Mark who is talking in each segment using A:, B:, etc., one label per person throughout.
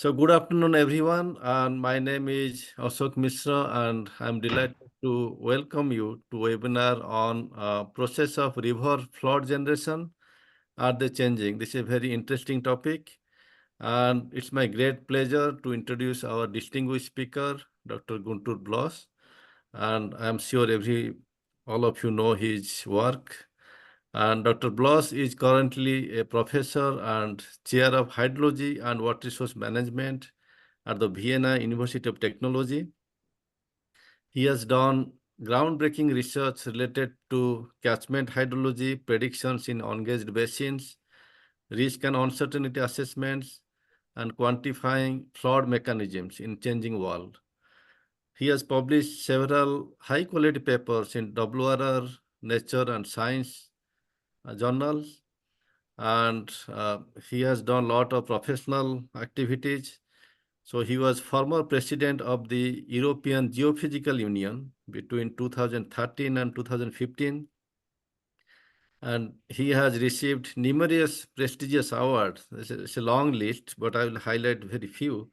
A: So good afternoon, everyone. And my name is Ashok Mishra, and I'm delighted to welcome you to webinar on process of river flood generation. Are they changing? This is a very interesting topic. And it's my great pleasure to introduce our distinguished speaker, Dr. Günter Blöschl. And I'm sure all of you know his work. And Dr. Blöschl is currently a professor and chair of hydrology and water resource management at the Vienna University of Technology. He has done groundbreaking research related to catchment hydrology, predictions in ungauged basins, risk and uncertainty assessments, and quantifying flood mechanisms in changing world. He has published several high-quality papers in WRR, Nature and Science journals, and he has done a lot of professional activities. So he was former president of the European Geophysical Union between 2013 and 2015. And he has received numerous prestigious awards. It's a long list, but I will highlight very few.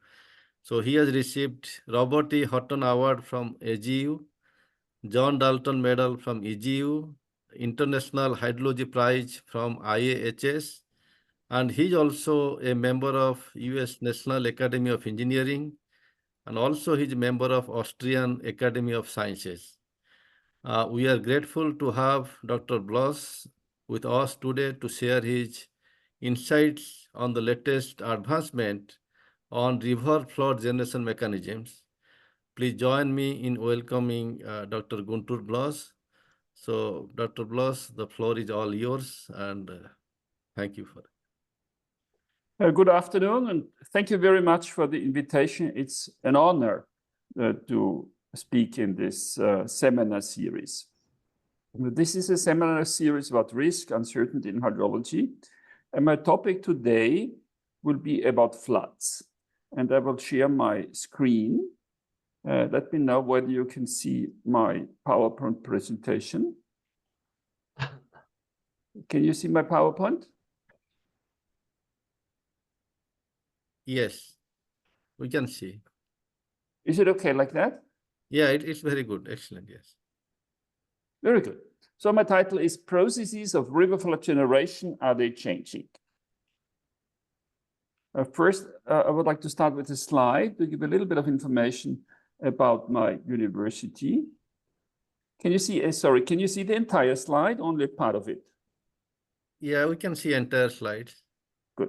A: So he has received Robert E. Horton Award from AGU, John Dalton Medal from EGU, International Hydrology Prize from IAHS, and he's also a member of US National Academy of Engineering, and also he's a member of Austrian Academy of Sciences. We are grateful to have Dr. Blöschl with us today to share his insights on the latest advancement on river flood generation mechanisms. Please join me in welcoming Dr. Günter Blöschl. So, Dr. Blöschl, the floor is all yours, and thank you for it.
B: Good afternoon, and thank you very much for the invitation. It's an honor to speak in this seminar series. This is a seminar series about risk, uncertainty in hydrology, and my topic today will be about floods. And I will share my screen. Let me know whether you can see my PowerPoint presentation. Can you see my PowerPoint?
A: Yes, we can see.
B: Is it okay like that?
A: Yeah, it's very good. Excellent, yes.
B: Very good. So my title is Processes of River Flood Generation, Are They Changing? First, I would like to start with a slide to give a little bit of information about my university. Can you see, can you see the entire slide, only a part of it?
A: Yeah, we can see entire slides.
B: Good.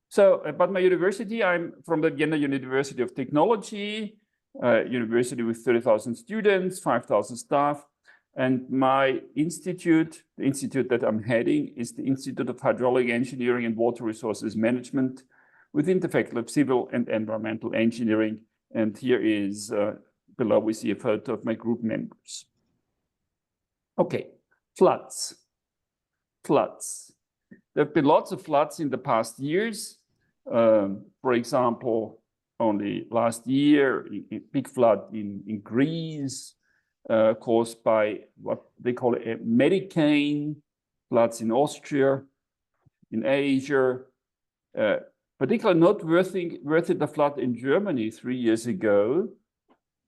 B: So about my university, I'm from the Vienna University of Technology, university with 30,000 students, 5,000 staff. And my institute, the institute that I'm heading, is the Institute of Hydrological Engineering and Water Resources Management within the Faculty of Civil and Environmental Engineering. And here is, below we see a photo of my group members. Okay, floods. Floods. There have been lots of floods in the past years. For example, only last year, a big flood in Greece, caused by what they call a medicane, floods in Austria, in Asia. Particularly noteworthy the flood in Germany 3 years ago,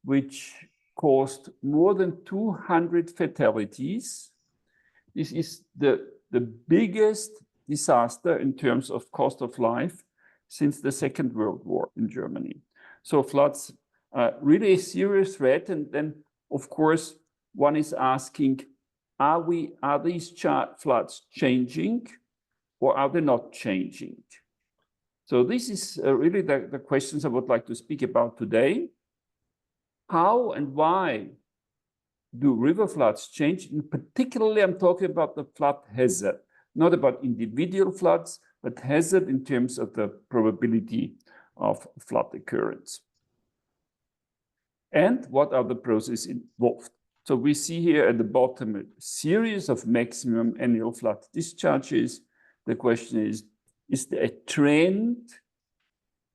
B: which caused more than 200 fatalities. This is the biggest disaster in terms of cost of life since the Second World War in Germany. So floods are really a serious threat. And then, of course, one is asking, are these floods changing or are they not changing? So this is really the questions I would like to speak about today. How and why do river floods change? And particularly, I'm talking about the flood hazard, not about individual floods, but hazard in terms of the probability of flood occurrence. And what are the processes involved? So we see here at the bottom a series of maximum annual flood discharges. The question is there a trend,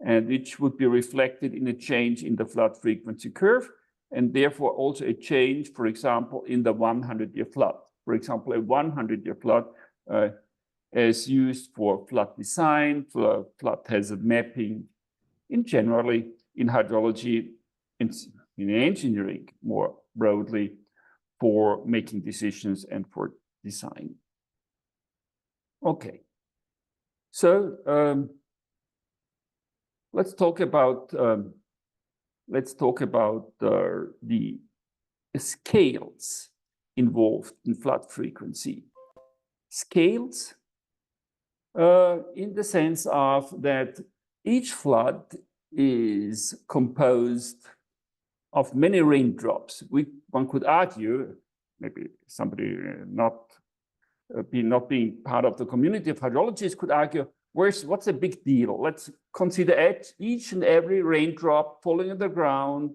B: and which would be reflected in a change in the flood frequency curve, and therefore also a change, for example, in the 100-year flood. For example, a 100-year flood is used for flood design, for flood hazard mapping in generally in hydrology, in engineering more broadly, for making decisions and for design. Okay, so let's talk about the scales involved in flood frequency. Scales in the sense of that each flood is composed of many raindrops. One could argue, maybe somebody not being part of the community of hydrologists could argue, what's the big deal? Let's consider each and every raindrop falling on the ground.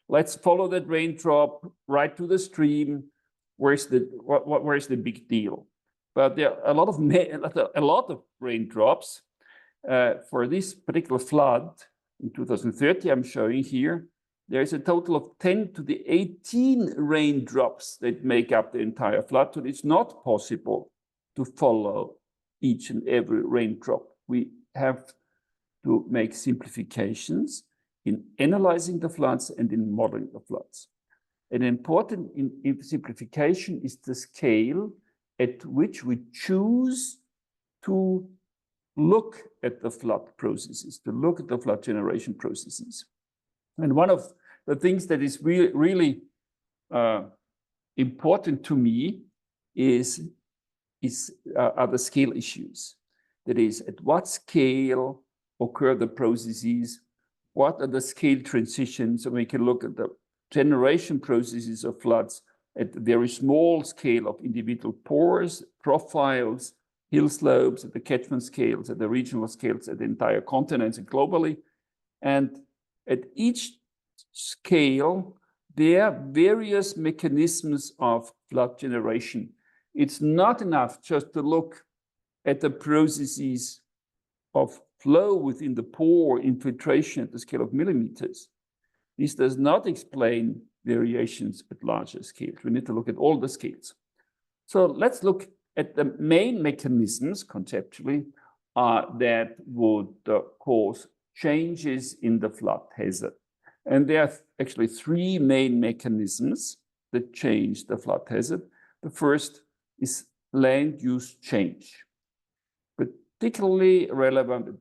B: Let's follow that raindrop right to the stream. Where's the big deal? But there are a lot of raindrops. For this particular flood in 2030, I'm showing here, there is a total of 10 to the 18 raindrops that make up the entire flood. So it's not possible to follow each and every raindrop. We have to make simplifications in analyzing the floods and in modeling the floods. An important simplification is the scale at which we choose to look at the flood processes, to look at the flood generation processes. And one of the things that is really important to me are the scale issues. That is, at what scale occur the processes? What are the scale transitions? So we can look at the generation processes of floods at a very small scale of individual pores, profiles, hill slopes, at the catchment scales, at the regional scales, at the entire continents and globally. And at each scale, there are various mechanisms of flood generation. It's not enough just to look at the processes of flow within the pore, infiltration at the scale of millimeters. This does not explain variations at larger scales. We need to look at all the scales. So let's look at the main mechanisms conceptually that would cause changes in the flood hazard. And there are actually three main mechanisms that change the flood hazard. The first is land use change, particularly relevant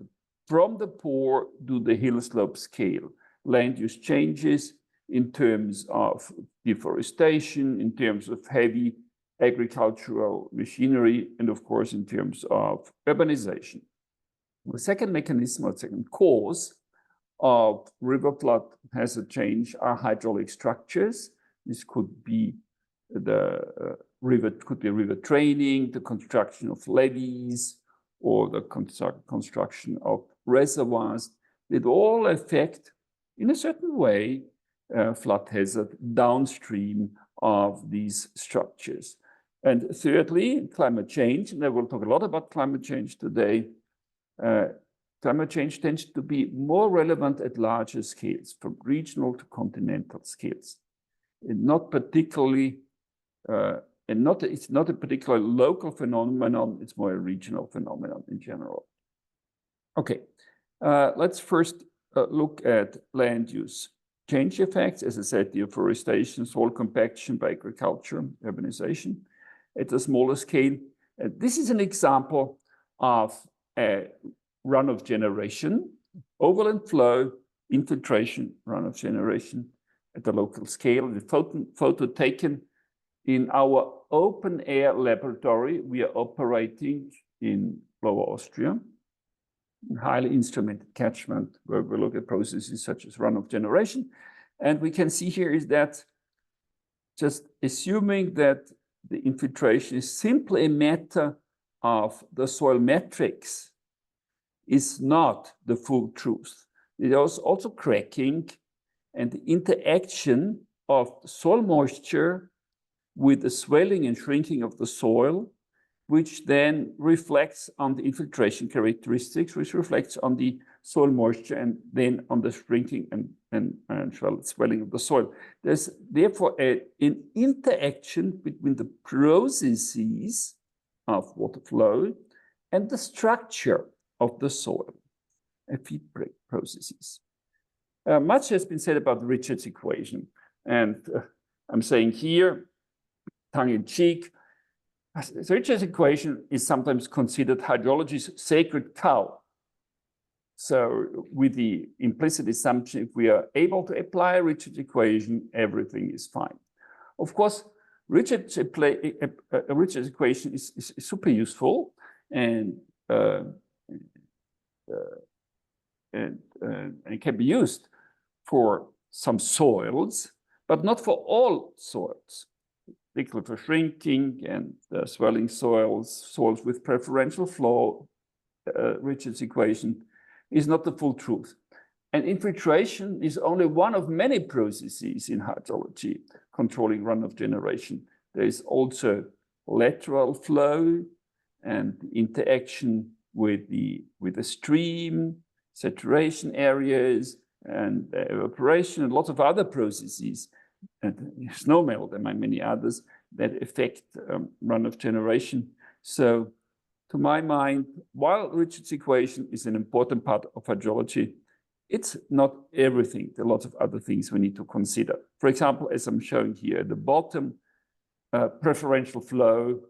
B: from the pore to the hill slope scale. Land use changes in terms of deforestation, in terms of heavy agricultural machinery, and of course, in terms of urbanization. The second mechanism or second cause of river flood hazard change are hydraulic structures. This could be the river training, the construction of levees, or the construction of reservoirs. That all affect, in a certain way, flood hazard downstream of these structures. And thirdly, climate change, and I will talk a lot about climate change today. Climate change tends to be more relevant at larger scales, from regional to continental scales. And not particularly, it's not a particular local phenomenon, it's more a regional phenomenon in general. Okay, let's first look at land use change effects. As I said, deforestation, soil compaction by agriculture, urbanization at a smaller scale. This is an example of a runoff generation, overland flow, infiltration, runoff generation at the local scale. The photo taken in our open air laboratory. We are operating in Lower Austria, highly instrumented catchment, where we look at processes such as runoff generation. And we can see here is that just assuming that the infiltration is simply a matter of the soil metrics is not the full truth. There is also cracking and the interaction of soil moisture with the swelling and shrinking of the soil, which then reflects on the infiltration characteristics, which reflects on the soil moisture and then on the shrinking and swelling of the soil. There's therefore an interaction between the processes of water flow and the structure of the soil, feed break processes. Much has been said about Richard's equation. And I'm saying here, tongue in cheek, the Richard's equation is sometimes considered hydrology's sacred cow. So with the implicit assumption, if we are able to apply Richard's equation, everything is fine. Of course, Richard's equation is super useful and it can be used for some soils, but not for all soils, particularly for shrinking and swelling soils, soils with preferential flow. Richard's equation is not the full truth. And infiltration is only one of many processes in hydrology controlling runoff generation. There is also lateral flow and interaction with the stream, saturation areas, and evaporation, and lots of other processes, and snow melt, and many others that affect runoff generation. So, to my mind, while Richard's equation is an important part of hydrology, it's not everything. There are lots of other things we need to consider. For example, as I'm showing here at the bottom, preferential flow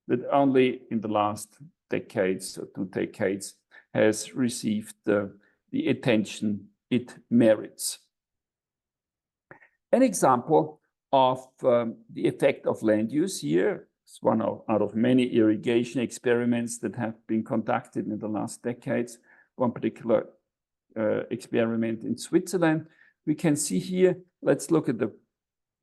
B: that only in the last decades or 2 decades has received the attention it merits. An example of the effect of land use here, it's one out of many irrigation experiments that have been conducted in the last decades. One particular experiment in Switzerland. We can see here, let's look at the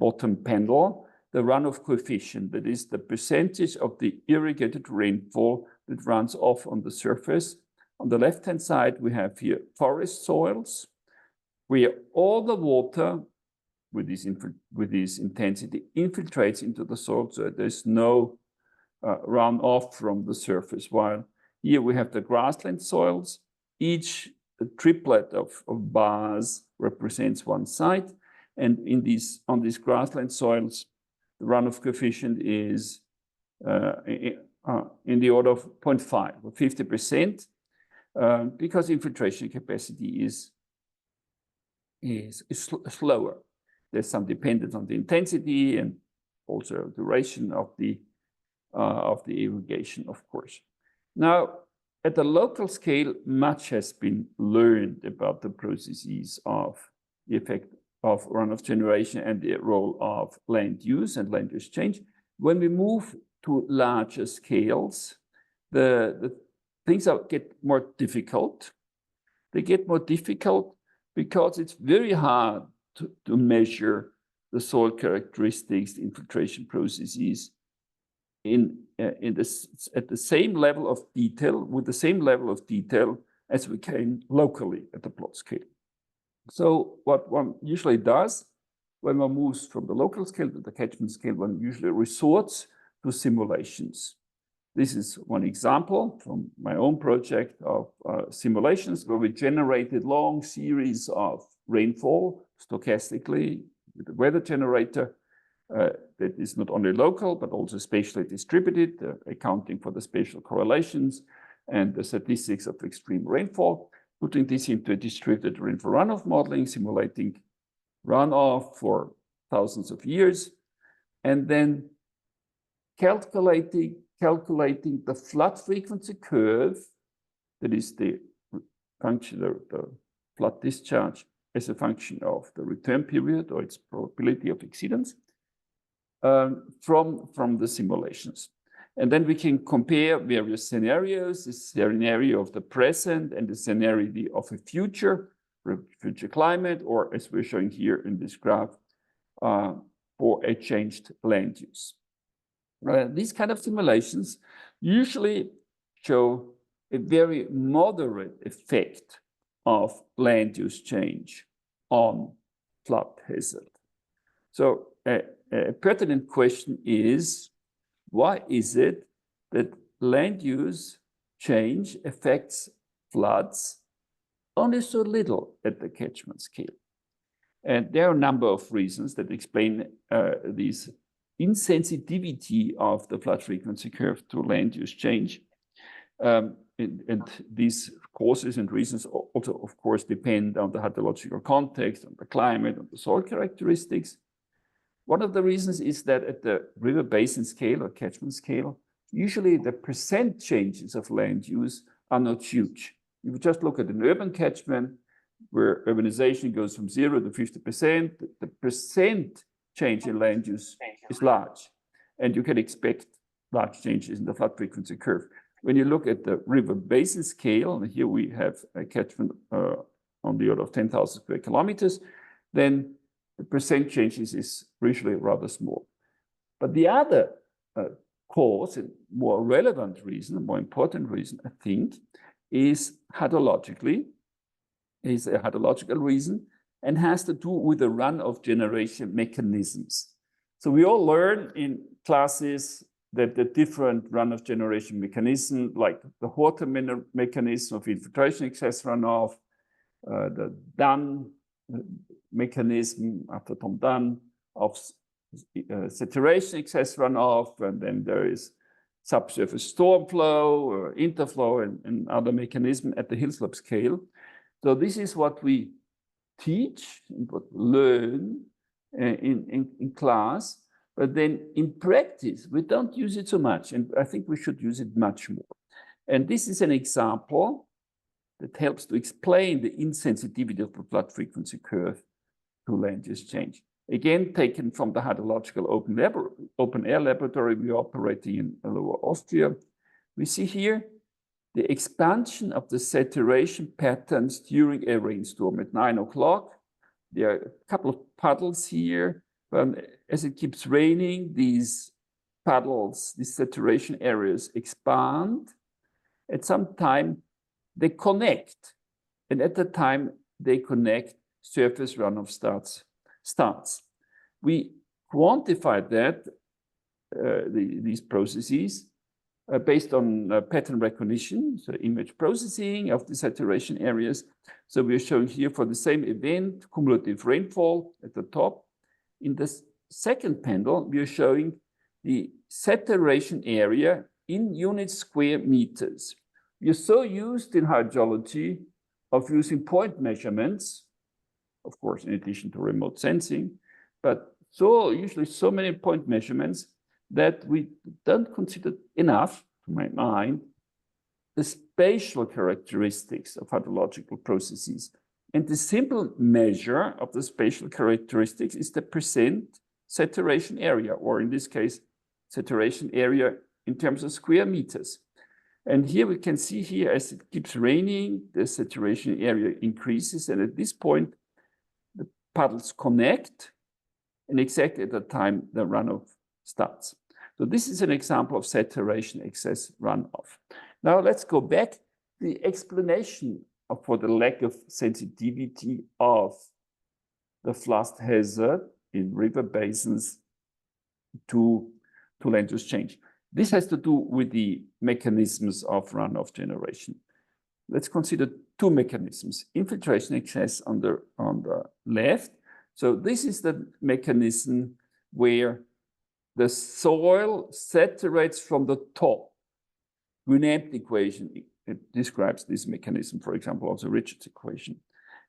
B: bottom panel, the runoff coefficient, that is the percentage of the irrigated rainfall that runs off on the surface. On the left-hand side, we have here forest soils, where all the water with this intensity infiltrates into the soil, so there's no runoff from the surface. While here we have the grassland soils. Each triplet of bars represents one site, and on these grassland soils, the runoff coefficient is in the order of 0.5 or 50%, because infiltration capacity is slower. There's some dependence on the intensity and also duration of the irrigation, of course. Now, at the local scale, much has been learned about the processes of the effect of runoff generation and the role of land use and land use change. When we move to larger scales, the things get more difficult. They get more difficult because it's very hard to measure the soil characteristics, the infiltration processes at the same level of detail, with the same level of detail as we can locally at the plot scale. So what one usually does when one moves from the local scale to the catchment scale, one usually resorts to simulations. This is one example from my own project of simulations where we generated long series of rainfall stochastically with the weather generator that is not only local, but also spatially distributed, accounting for the spatial correlations and the statistics of extreme rainfall, putting this into a distributed rainfall runoff modeling, simulating runoff for thousands of years, and then calculating the flood frequency curve, that is the function of the flood discharge as a function of the return period or its probability of exceedance from the simulations. And then we can compare various scenarios, the scenario of the present and the scenario of a future climate, or as we're showing here in this graph, for a changed land use. These kind of simulations usually show a very moderate effect of land use change on flood hazard. So a pertinent question is, why is it that land use change affects floods only so little at the catchment scale? And there are a number of reasons that explain this insensitivity of the flood frequency curve to land use change. And these causes and reasons also, of course, depend on the hydrological context, on the climate, on the soil characteristics. One of the reasons is that at the river basin scale or catchment scale, usually the percent changes of land use are not huge. If you just look at an urban catchment where urbanization goes from 0 to 50%, the percent change in land use is large, and you can expect large changes in the flood frequency curve. When you look at the river basin scale, and here we have a catchment on the order of 10,000 square kilometers, then the percent changes is usually rather small. But the other cause, and more relevant reason, a more important reason, I think, is hydrologically, is a hydrological reason, and has to do with the runoff generation mechanisms. So we all learn in classes that the different runoff generation mechanisms, like the Horton mechanism of infiltration excess runoff, the Dunn mechanism after Tom Dunn of saturation excess runoff, and then there is subsurface storm flow or interflow and other mechanisms at the hill slope scale. So this is what we teach and what we learn in class, but then in practice, we don't use it so much, and I think we should use it much more. And this is an example that helps to explain the insensitivity of the flood frequency curve to land use change. Again, taken from the hydrological open air laboratory we are operating in Lower Austria. We see here the expansion of the saturation patterns during a rainstorm at 9 o'clock. There are a couple of puddles here. As it keeps raining, these puddles, these saturation areas expand. At some time, they connect. And at the time they connect, surface runoff starts. We quantified that, these processes, based on pattern recognition, so image processing of the saturation areas. So we're showing here for the same event, cumulative rainfall at the top. In the second panel, we are showing the saturation area in unit square meters. We are so used in hydrology of using point measurements, of course, in addition to remote sensing, but usually so many point measurements that we don't consider enough, to my mind, the spatial characteristics of hydrological processes. And the simple measure of the spatial characteristics is the percent saturation area, or in this case, saturation area in terms of square meters. And here we can see here, as it keeps raining, the saturation area increases. And at this point, the puddles connect, and exactly at the time the runoff starts. So this is an example of saturation excess runoff. Now let's go back. The explanation for the lack of sensitivity of the flood hazard in river basins to land use change. This has to do with the mechanisms of runoff generation. Let's consider two mechanisms. Infiltration excess on the left. So this is the mechanism where the soil saturates from the top. Günter equation, it describes this mechanism, for example, also Richards equation.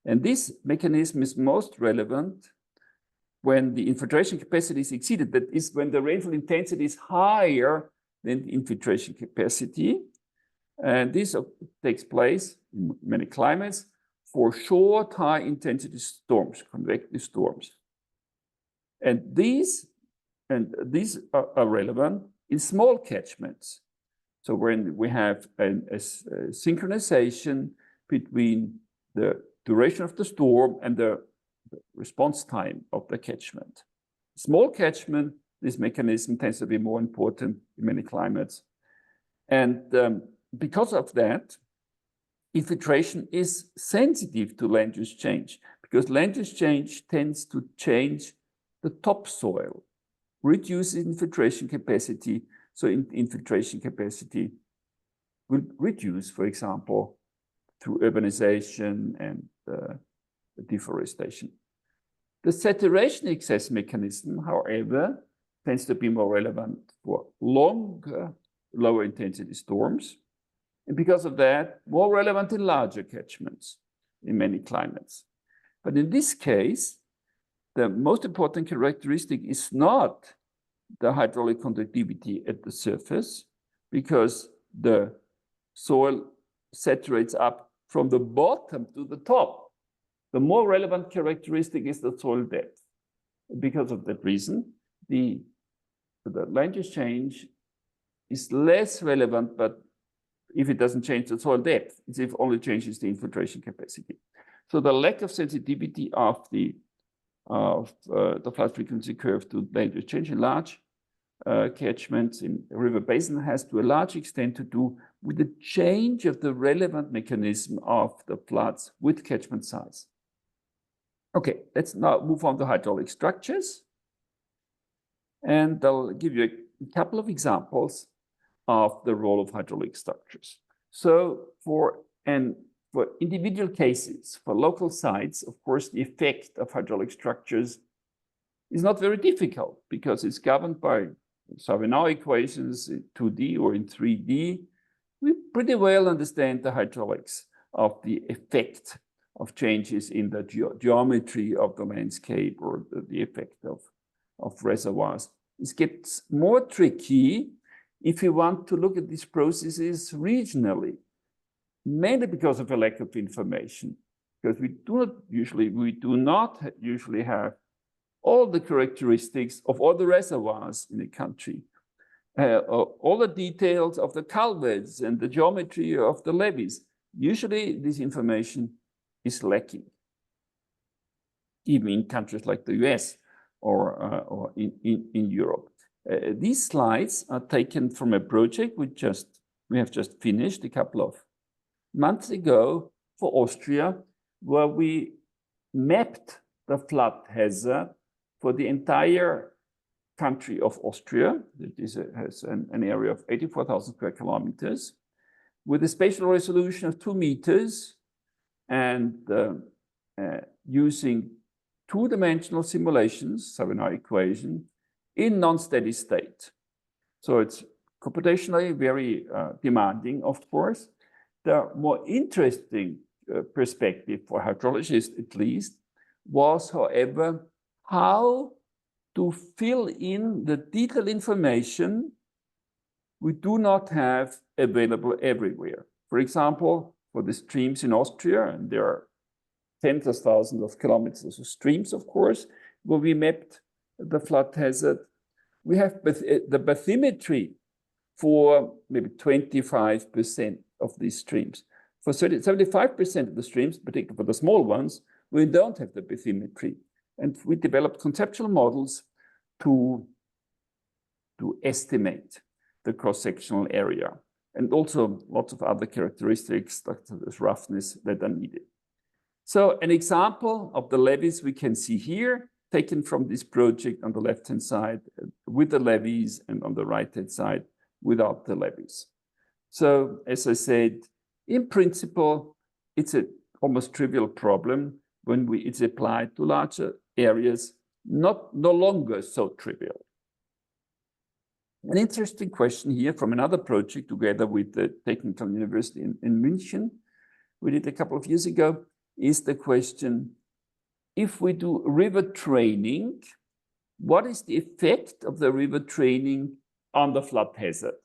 B: And this mechanism is most relevant when the infiltration capacity is exceeded. That is when the rainfall intensity is higher than the infiltration capacity. And this takes place in many climates for short, high-intensity storms, convective storms. And these are relevant in small catchments. So when we have a synchronization between the duration of the storm and the response time of the catchment. Small catchment, this mechanism tends to be more important in many climates. And because of that, infiltration is sensitive to land use change, because land use change tends to change the topsoil, reduces infiltration capacity. So infiltration capacity will reduce, for example, through urbanization and deforestation. The saturation excess mechanism, however, tends to be more relevant for longer, lower intensity storms. And because of that, more relevant in larger catchments in many climates. But in this case, the most important characteristic is not the hydraulic conductivity at the surface, because the soil saturates up from the bottom to the top. The more relevant characteristic is the soil depth. Because of that reason, the land use change is less relevant, but if it doesn't change the soil depth, it's if only changes the infiltration capacity. So the lack of sensitivity of the flood frequency curve to land use change in large catchments in the river basin has to a large extent to do with the change of the relevant mechanism of the floods with catchment size. Okay, let's now move on to hydraulic structures. And I'll give you a couple of examples of the role of hydraulic structures. So for individual cases, for local sites, of course, the effect of hydraulic structures is not very difficult because it's governed by Savigny equations in 2D or in 3D. We pretty well understand the hydraulics of the effect of changes in the geometry of the landscape or the effect of reservoirs. It gets more tricky if you want to look at these processes regionally, mainly because of a lack of information, because we do not usually have all the characteristics of all the reservoirs in the country, all the details of the culverts and the geometry of the levees. Usually this information is lacking, even in countries like the US or in Europe. These slides are taken from a project we have just finished a couple of months ago for Austria, where we mapped the flood hazard for the entire country of Austria. It has an area of 84,000 square kilometers with a spatial resolution of 2 meters and using two-dimensional simulations, Savigny equation, in non-steady state. So it's computationally very demanding, of course. The more interesting perspective for hydrologists, at least, was, however, how to fill in the detailed information we do not have available everywhere. For example, for the streams in Austria, and there are tens of thousands of kilometers of streams, of course, where we mapped the flood hazard. We have the bathymetry for maybe 25% of these streams. For 75% of the streams, particularly for the small ones, we don't have the bathymetry. And we developed conceptual models to estimate the cross-sectional area, and also lots of other characteristics, such as roughness, that are needed. So an example of the levees we can see here, taken from this project on the left-hand side with the levees, and on the right-hand side without the levees. So as I said, in principle, it's an almost trivial problem when it's applied to larger areas, no longer so trivial. An interesting question here from another project together with the Technical University in München, we did a couple of years ago, is the question, if we do river training, what is the effect of the river training on the flood hazard?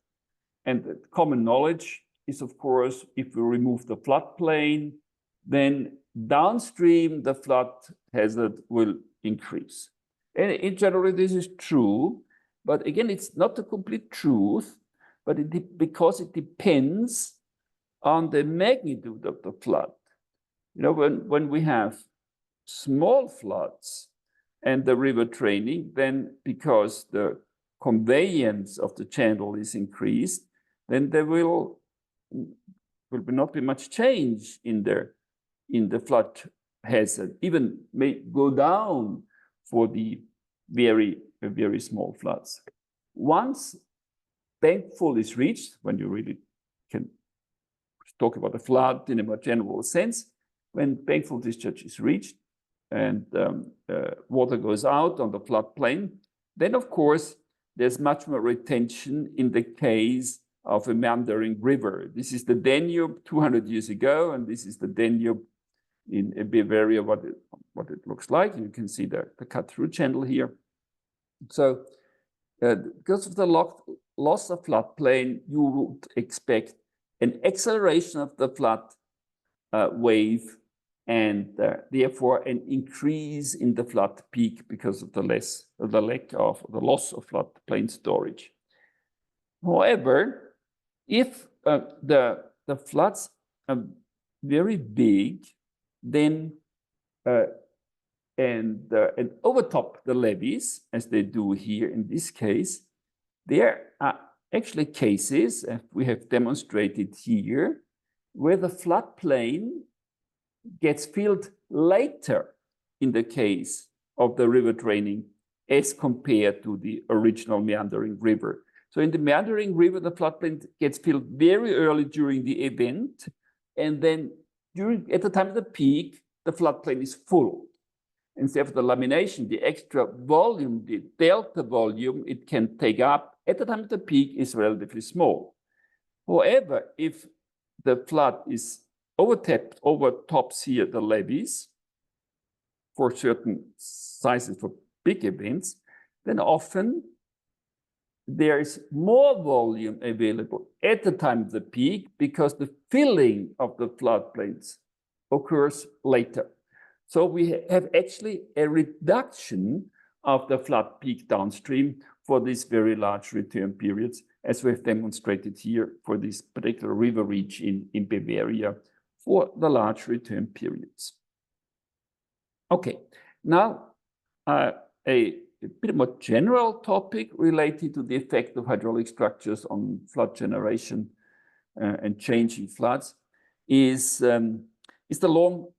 B: And the common knowledge is, of course, if we remove the floodplain, then downstream the flood hazard will increase. And in general, this is true, but again, it's not the complete truth, but because it depends on the magnitude of the flood. You know, when we have small floods and the river training, then because the conveyance of the channel is increased, then there will not be much change in the flood hazard, even may go down for the very small floods. Once bankful is reached, when you really can talk about a flood in a more general sense, when bankful discharge is reached and water goes out on the floodplain, then of course there's much more retention in the case of a meandering river. This is the Danube 200 years ago, and this is the Danube in Bavaria, what it looks like. You can see the cut-through channel here. So because of the loss of floodplain, you would expect an acceleration of the flood wave, and therefore an increase in the flood peak because of the loss of floodplain storage. However, if the floods are very big, then and overtop the levees, as they do here in this case, there are actually cases, as we have demonstrated here, where the floodplain gets filled later in the case of the river draining as compared to the original meandering river. So in the meandering river, the floodplain gets filled very early during the event, and then at the time of the peak, the floodplain is full. Instead of the lamination, the extra volume, the delta volume it can take up at the time of the peak is relatively small. However, if the flood is overtops here the levees for certain sizes, for big events, then often there is more volume available at the time of the peak because the filling of the floodplains occurs later. So we have actually a reduction of the flood peak downstream for these very large return periods, as we've demonstrated here for this particular river reach in Bavaria for the large return periods. Okay, now a bit more general topic related to the effect of hydraulic structures on flood generation and changing floods is the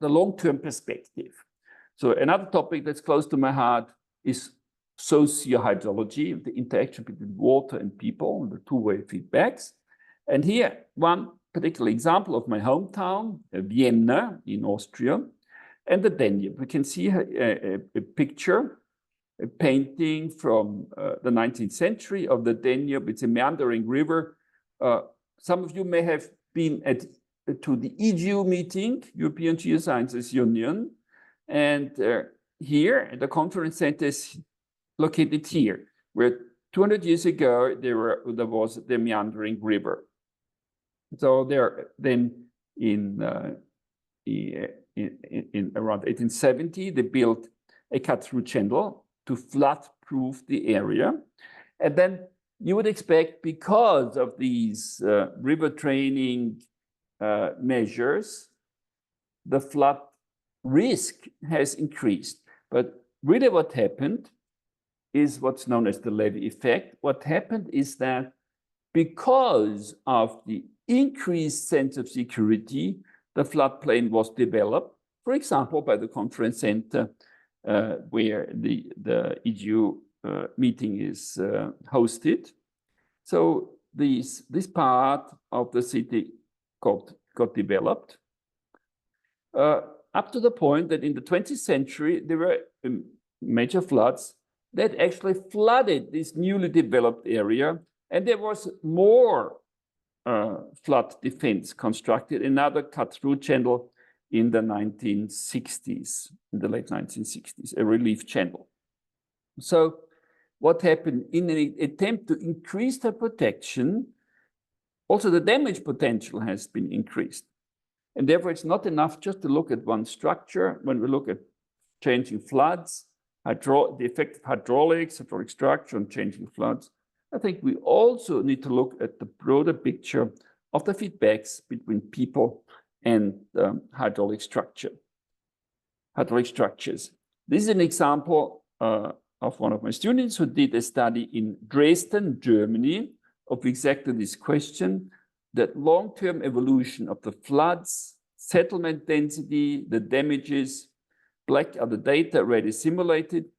B: long-term perspective. So another topic that's close to my heart is socio-hydrology, the interaction between water and people, the two-way feedbacks. And here, one particular example of my hometown, Vienna in Austria, and the Danube. We can see a picture, a painting from the 19th century of the Danube. It's a meandering river. Some of you may have been to the EGU meeting, European Geosciences Union, and here the conference center is located here, where 200 years ago there was the meandering river. So there, then in around 1870, they built a cut-through channel to flood-proof the area, and then you would expect, because of these river draining measures, the flood risk has increased. But really what happened is what's known as the levee effect. What happened is that because of the increased sense of security, the floodplain was developed, for example, by the conference center where the EGU meeting is hosted. So this part of the city got developed up to the point that in the 20th century, there were major floods that actually flooded this newly developed area, and there was more flood defense constructed, another cut-through channel in the 1960s, in the late 1960s, a relief channel. So what happened in an attempt to increase the protection, also the damage potential has been increased. And therefore, it's not enough just to look at one structure. When we look at changing floods, the effect of hydraulic structure on changing floods, I think we also need to look at the broader picture of the feedbacks between people and hydraulic structures. This is an example of one of my students who did a study in Dresden, Germany, of exactly this question, that long-term evolution of the floods, settlement density, the damages. Black are the data already simulated.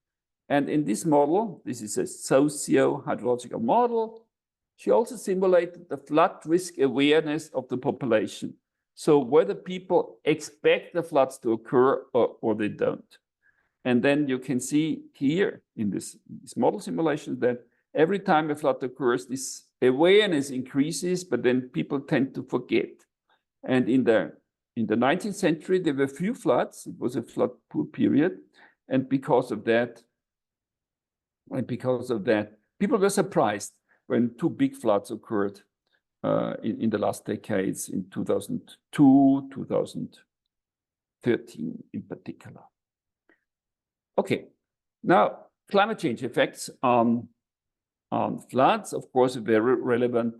B: And in this model, this is a socio-hydrological model, she also simulated the flood risk awareness of the population. So whether people expect the floods to occur or they don't. And then you can see here in this model simulation that every time a flood occurs, this awareness increases, but then people tend to forget. And in the 19th century, there were few floods. It was a flood-poor period. And because of that, people were surprised when two big floods occurred in the last decades, in 2002, 2013 in particular. Okay, now climate change effects on floods, of course, a very relevant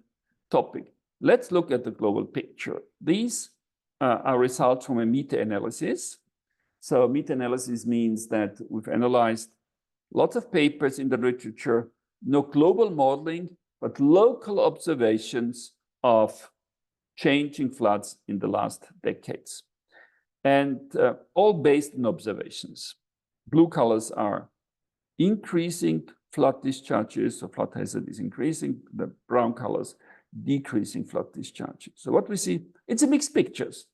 B: topic. Let's look at the global picture. These are results from a meta-analysis. So meta-analysis means that we've analyzed lots of papers in the literature, no global modeling, but local observations of changing floods in the last decades. And all based on observations. Blue colors are increasing flood discharges, so flood hazard is increasing. The brown colors, decreasing flood discharges. So what we see, it's a mixed pictures.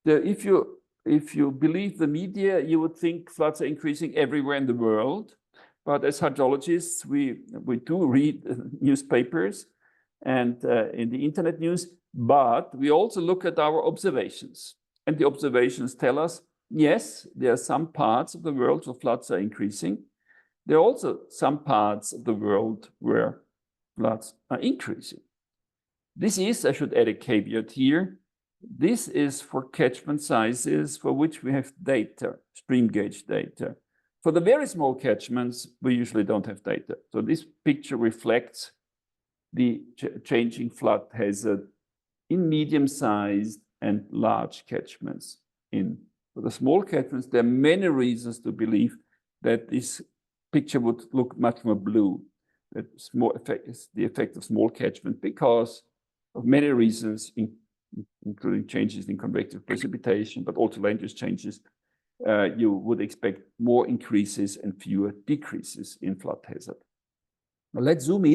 B: If you believe the media, you would think floods are increasing everywhere in the world. But as hydrologists, we do read newspapers and in the internet news, but we also look at our observations. And the observations tell us, yes, there are some parts of the world where floods are increasing. There are also some parts of the world where floods are increasing. This is, I should add a caveat here, this is for catchment sizes for which we have data, stream gauge data. For the very small catchments, we usually don't have data. So this picture reflects the changing flood hazard in medium-sized and large catchments. For the small catchments, there are many reasons to believe that this picture would look much more blue. That is the effect of small catchment because of many reasons, including changes in convective precipitation, but also land use changes. You would expect more increases and fewer decreases in flood hazard. Now let's zoom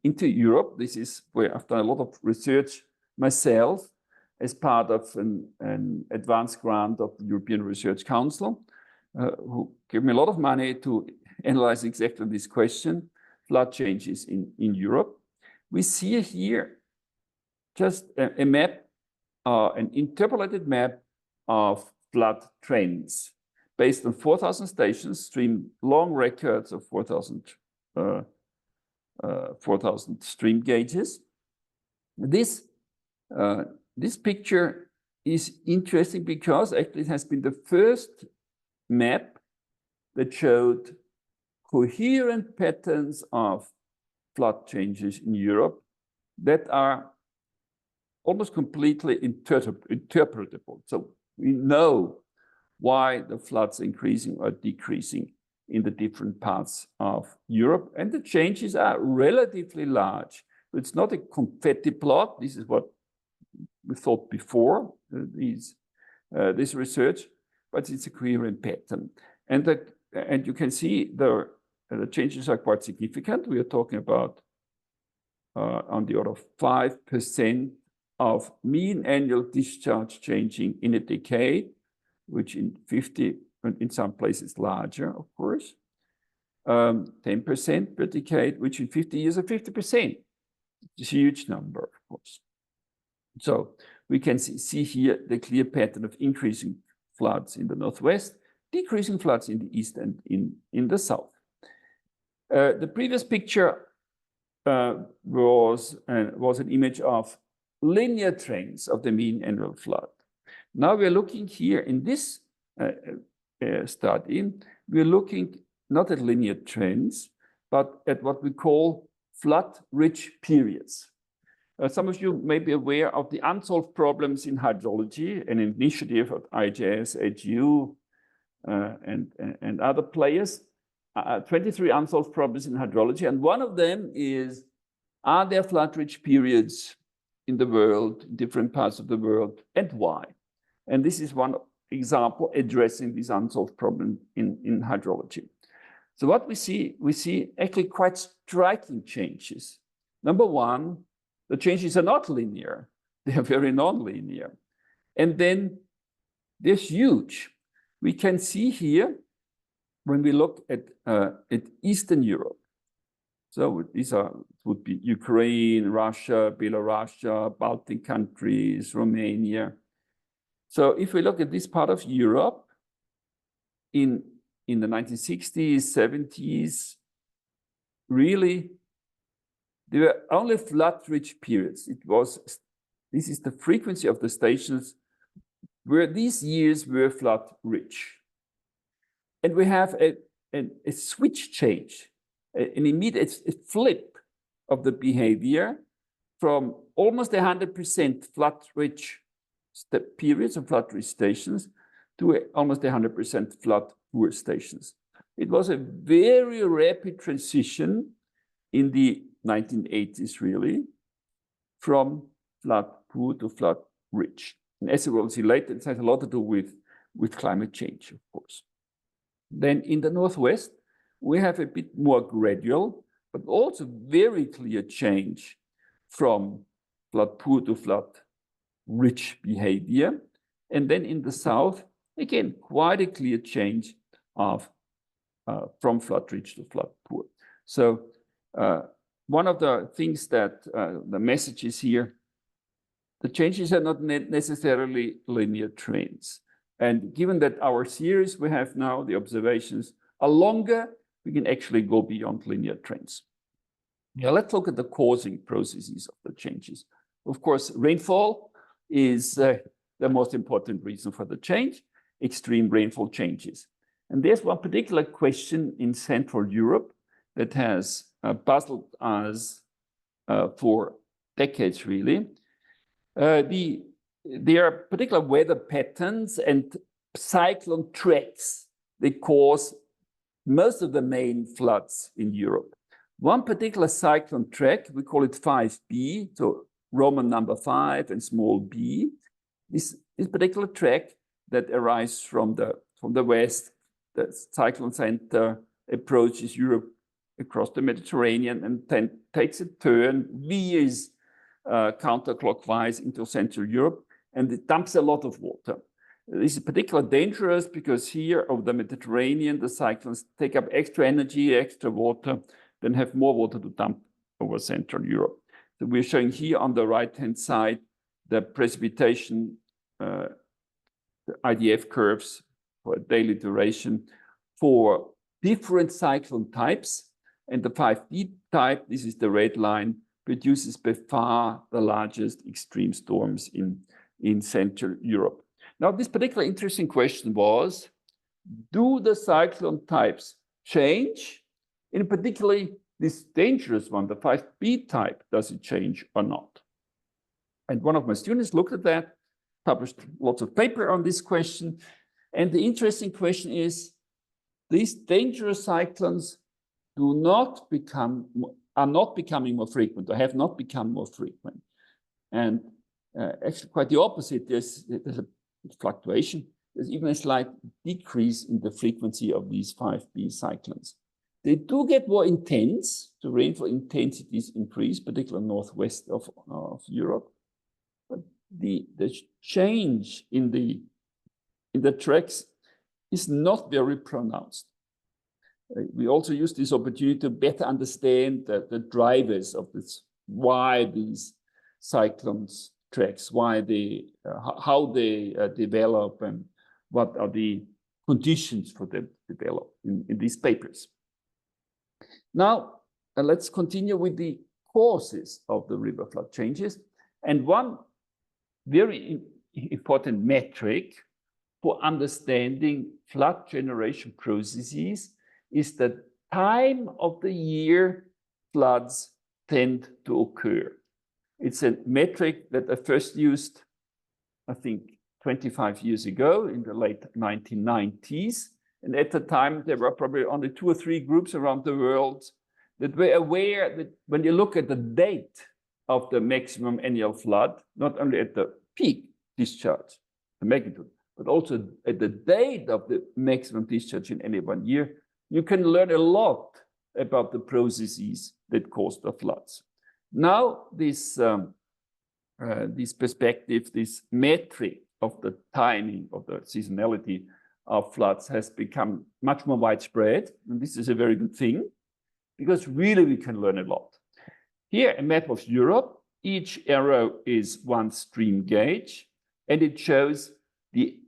B: into Europe. This is where I've done a lot of research myself as part of an advanced grant of the European Research Council, who gave me a lot of money to analyze exactly this question, flood changes in Europe. We see here just a map, an interpolated map of flood trends based on 4,000 stations, stream long records of 4,000 stream gauges. This picture is interesting because actually it has been the first map that showed coherent patterns of flood changes in Europe that are almost completely interpretable. So we know why the floods are increasing or decreasing in the different parts of Europe. And the changes are relatively large. It's not a confetti plot. This is what we thought before this research, but it's a coherent pattern. And you can see the changes are quite significant. We are talking about on the order of 5% of mean annual discharge changing in a decade, which in 50, and in some places larger, of course. 10% per decade, which in 50 years are 50%. It's a huge number, of course. So we can see here the clear pattern of increasing floods in the northwest, decreasing floods in the east and in the south. The previous picture was an image of linear trends of the mean annual flood. Now we're looking here in this study, we're looking not at linear trends, but at what we call flood-rich periods. Some of you may be aware of the unsolved problems in hydrology, an initiative of IAHS, HU, and other players. 23 unsolved problems in hydrology, and one of them is, are there flood-rich periods in the world, in different parts of the world, and why? And this is one example addressing this unsolved problem in hydrology. So what we see actually quite striking changes. Number one, the changes are not linear. They are very non-linear. And then they're huge. We can see here, when we look at Eastern Europe. So these would be Ukraine, Russia, Belarus, Baltic countries, Romania. So if we look at this part of Europe, in the 1960s, 70s, really, there were only flood-rich periods. This is the frequency of the stations where these years were flood-rich. And we have a switch change, an immediate flip of the behavior from almost 100% flood-rich periods of flood-rich stations to almost 100% flood-poor stations. It was a very rapid transition in the 1980s, really, from flood-poor to flood-rich. And as we will see later, it has a lot to do with climate change, of course. Then in the Northwest, we have a bit more gradual, but also very clear change from flood-poor to flood-rich behavior. And then in the South, again, quite a clear change from flood-rich to flood-poor. So one of the things that the message is here, the changes are not necessarily linear trends. And given that our series we have now, the observations are longer, we can actually go beyond linear trends. Now let's look at the causing processes of the changes. Of course, rainfall is the most important reason for the change, extreme rainfall changes. And there's one particular question in Central Europe that has puzzled us for decades, really. There are particular weather patterns and cyclone tracks that cause most of the main floods in Europe. One particular cyclone track, we call it 5b, so Roman number 5 and small b. This particular track that arises from the west, the cyclone center approaches Europe across the Mediterranean and then takes a turn, veers counterclockwise into Central Europe, and it dumps a lot of water. This is particularly dangerous because here over the Mediterranean, the cyclones take up extra energy, extra water, then have more water to dump over Central Europe. So we're showing here on the right-hand side the precipitation, the IDF curves for daily duration for different cyclone types. And the 5D type, this is the red line, produces by far the largest extreme storms in Central Europe. Now, this particular interesting question was, do the cyclone types change? In particularly, this dangerous one, the 5B type, does it change or not? And one of my students looked at that, published lots of paper on this question. And the interesting question is, these dangerous cyclones are not becoming more frequent, or have not become more frequent. And actually quite the opposite, there's a fluctuation. There's even a slight decrease in the frequency of these 5B cyclones. They do get more intense, the rainfall intensities increase, particularly northwest of Europe. But the change in the tracks is not very pronounced. We also use this opportunity to better understand the drivers of this, why these cyclones tracks, why they, how they develop, and what are the conditions for them to develop in these papers. Now, let's continue with the causes of the river flood changes. And one very important metric for understanding flood generation processes is the time of the year floods tend to occur. It's a metric that I first used, I think, 25 years ago in the late 1990s. And at the time, there were probably only 2 or 3 groups around the world that were aware that when you look at the date of the maximum annual flood, not only at the peak discharge, the magnitude, but also at the date of the maximum discharge in any one year, you can learn a lot about the processes that cause the floods. Now, this perspective, this metric of the timing of the seasonality of floods has become much more widespread, and this is a very good thing. because really we can learn a lot. Here, a map of Europe. Each arrow is one stream gauge, and it shows the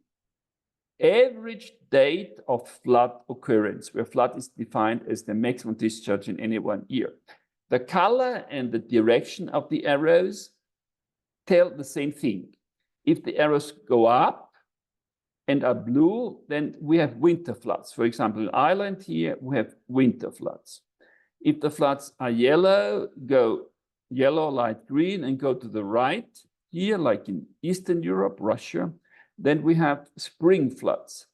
B: average date of flood occurrence, where flood is defined as the maximum discharge in any one year. The color and the direction of the arrows tell the same thing. If the arrows go up and are blue, then we have winter floods. For example, in Ireland here, we have winter floods. If the floods are yellow, go yellow, light green, and go to the right here, like in Eastern Europe, Russia, then we have spring floods.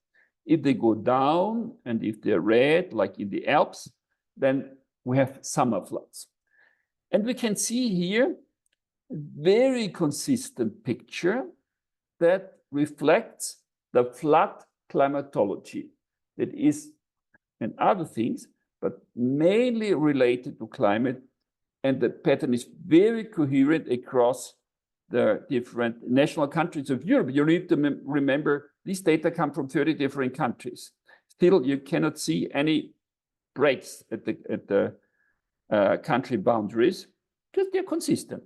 B: If they go down and if they're red, like in the Alps, then we have summer floods. And we can see here a very consistent picture that reflects the flood climatology that is, and other things, but mainly related to climate. And the pattern is very coherent across the different national countries of Europe. You need to remember these data come from 30 different countries. Still, you cannot see any breaks at the country boundaries because they're consistent.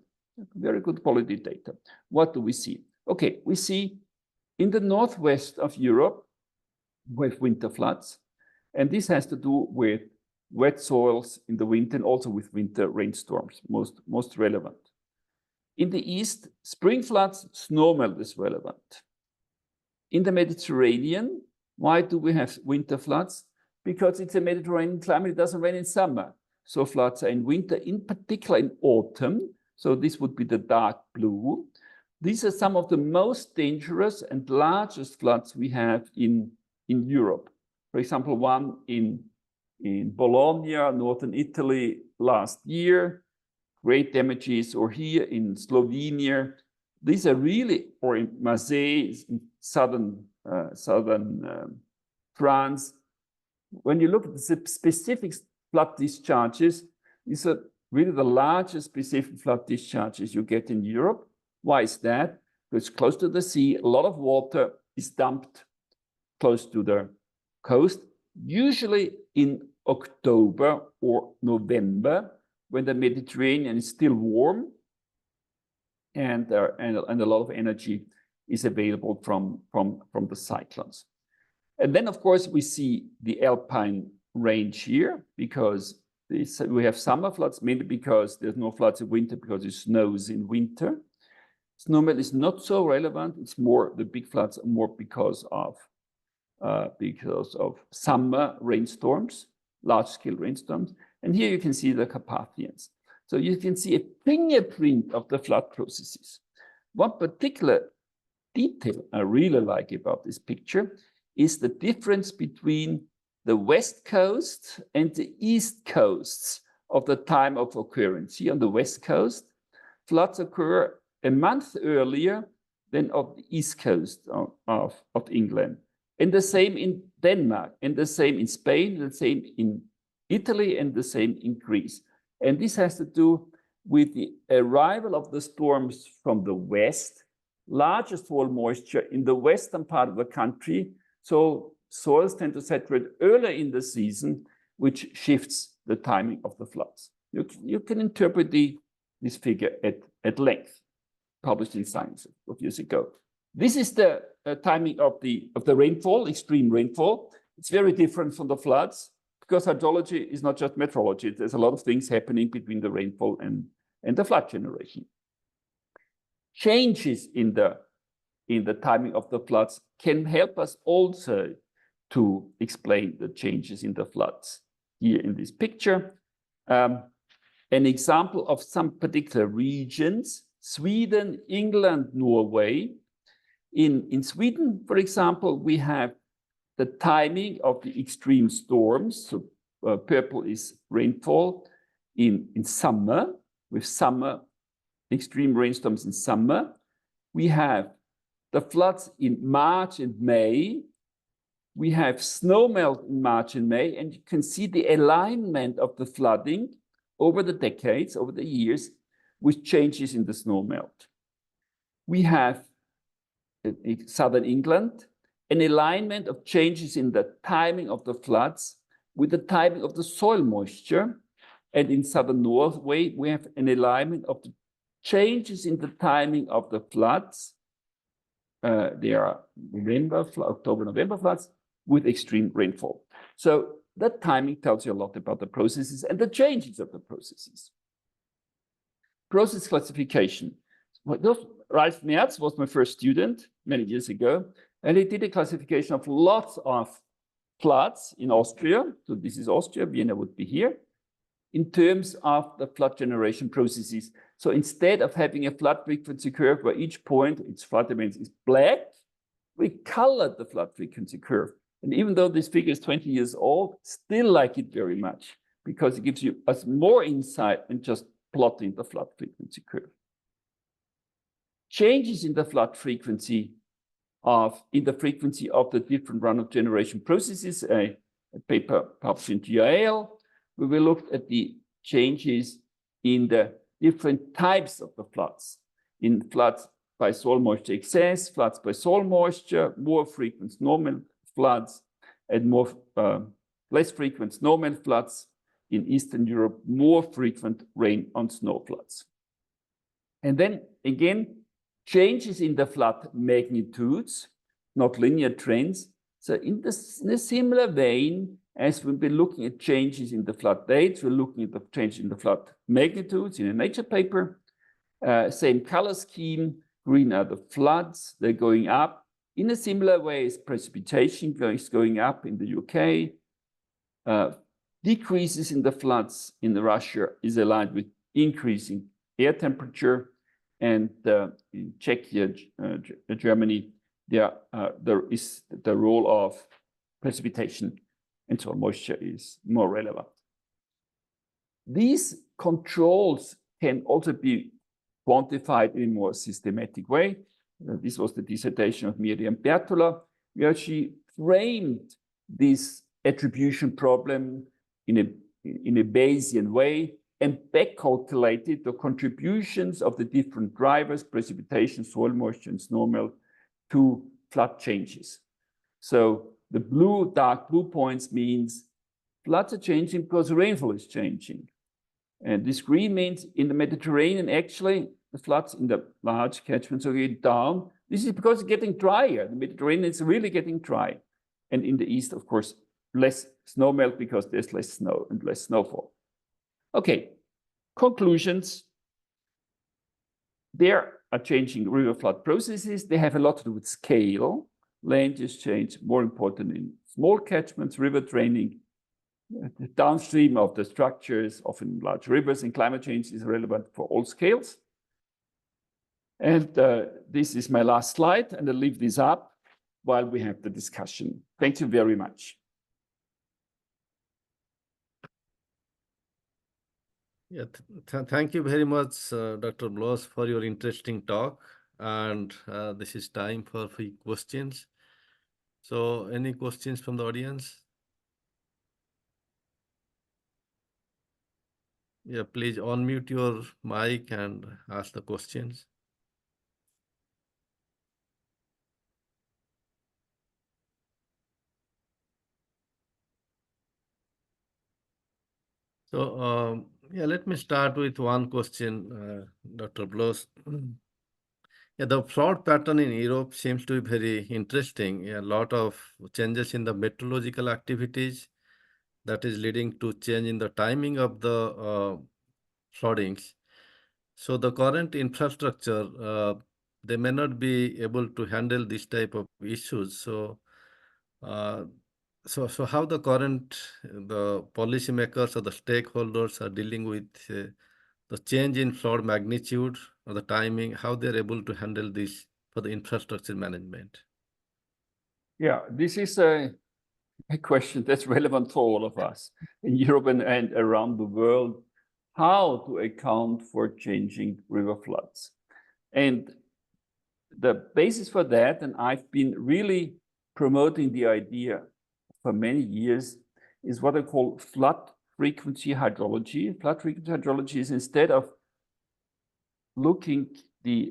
B: Very good quality data. What do we see? Okay, we see in the northwest of Europe, we have winter floods. And this has to do with wet soils in the winter and also with winter rainstorms, most relevant. In the east, spring floods, snowmelt is relevant. In the Mediterranean, why do we have winter floods? Because it's a Mediterranean climate, it doesn't rain in summer. So floods are in winter, in particular in autumn. So this would be the dark blue. These are some of the most dangerous and largest floods we have in Europe. For example, one in Bologna, northern Italy last year, great damages, or here in Slovenia. These are really, or in Marseille, in southern France. When you look at the specific flood discharges, these are really the largest specific flood discharges you get in Europe. Why is that? Because close to the sea, a lot of water is dumped close to the coast, usually in October or November, when the Mediterranean is still warm and a lot of energy is available from the cyclones. And then, of course, we see the Alpine range here because we have summer floods, mainly because there's no floods in winter because it snows in winter. Snowmelt is not so relevant. It's more, the big floods are more because of summer rainstorms, large-scale rainstorms. And here you can see the Carpathians. So you can see a fingerprint of the flood processes. One particular detail I really like about this picture is the difference between the west coast and the east coasts of the time of occurrence. Here on the west coast, floods occur a month earlier than on the east coast of England. And the same in Denmark, and the same in Spain, the same in Italy, and the same in Greece. And this has to do with the arrival of the storms from the west, largest soil moisture in the western part of the country. So soils tend to saturate earlier in the season, which shifts the timing of the floods. You can interpret this figure at length, published in Science a few years ago. This is the timing of the rainfall, extreme rainfall. It's very different from the floods because hydrology is not just meteorology. There's a lot of things happening between the rainfall and the flood generation. Changes in the timing of the floods can help us also to explain the changes in the floods. Here in this picture, an example of some particular regions: Sweden, England, Norway. In Sweden, for example, we have the timing of the extreme storms. So purple is rainfall in summer, with summer extreme rainstorms in summer. We have the floods in March and May. We have snowmelt in March and May, and you can see the alignment of the flooding over the decades, over the years, with changes in the snowmelt. We have in southern England an alignment of changes in the timing of the floods with the timing of the soil moisture. And in southern Norway, we have an alignment of the changes in the timing of the floods. There are October-November floods with extreme rainfall. So that timing tells you a lot about the processes and the changes of the processes. Process classification. Ralf Merz was my first student many years ago, and he did a classification of lots of floods in Austria. So this is Austria, Vienna would be here, in terms of the flood generation processes. So instead of having a flood frequency curve where each point, its flood events is black, we colored the flood frequency curve. And even though this figure is 20 years old, still like it very much because it gives you us more insight than just plotting the flood frequency curve. Changes in the flood frequency of the different runoff generation processes, a paper published in GIL. We will look at the changes in the different types of the floods. In floods by soil moisture excess, floods by soil moisture, more frequent normal floods, and more less frequent normal floods. In Eastern Europe, more frequent rain on snow floods. And then again, changes in the flood magnitudes, not linear trends. So in a similar vein, as we've been looking at changes in the flood dates, we're looking at the change in the flood magnitudes in a Nature paper. Same color scheme, green are the floods, they're going up. In a similar way as precipitation is going up in the UK. Decreases in the floods in Russia is aligned with increasing air temperature. And in Czechia, Germany, there is the role of precipitation and soil moisture is more relevant. These controls can also be quantified in a more systematic way. This was the dissertation of Miriam Bertola, where she framed this attribution problem in a Bayesian way and back calculated the contributions of the different drivers, precipitation, soil moisture, and snow melt to flood changes. So the dark blue points means floods are changing because rainfall is changing. And this green means in the Mediterranean, actually, the floods in the large catchments are going down. This is because it's getting drier. The Mediterranean is really getting dry. And in the east, of course, less snow melt because there's less snow and less snowfall. Okay, conclusions. There are changing river flood processes. They have a lot to do with scale. Land use change, more important in small catchments, river draining, downstream of the structures, often large rivers, and climate change is relevant for all scales. And this is my last slide, and I'll leave this up while we have the discussion. Thank you very much.
A: Yeah, thank you very much, Dr. Blöschl, for your interesting talk. And this is time for free questions. So any questions from the audience? Yeah, please unmute your mic and ask the questions. So yeah, let me start with one question, Dr. Blöschl. Yeah, the flood pattern in Europe seems to be very interesting. Yeah, a lot of changes in the meteorological activities that is leading to change in the timing of the floodings. So the current infrastructure, they may not be able to handle this type of issues. So so how the policymakers or the stakeholders are dealing with the change in flood magnitude or the timing, how they're able to handle this for the infrastructure management?
B: Yeah, this is a question that's relevant for all of us in Europe and around the world, how to account for changing river floods. And the basis for that, and I've been really promoting the idea for many years, is what I call flood frequency hydrology. Flood frequency hydrology is instead of looking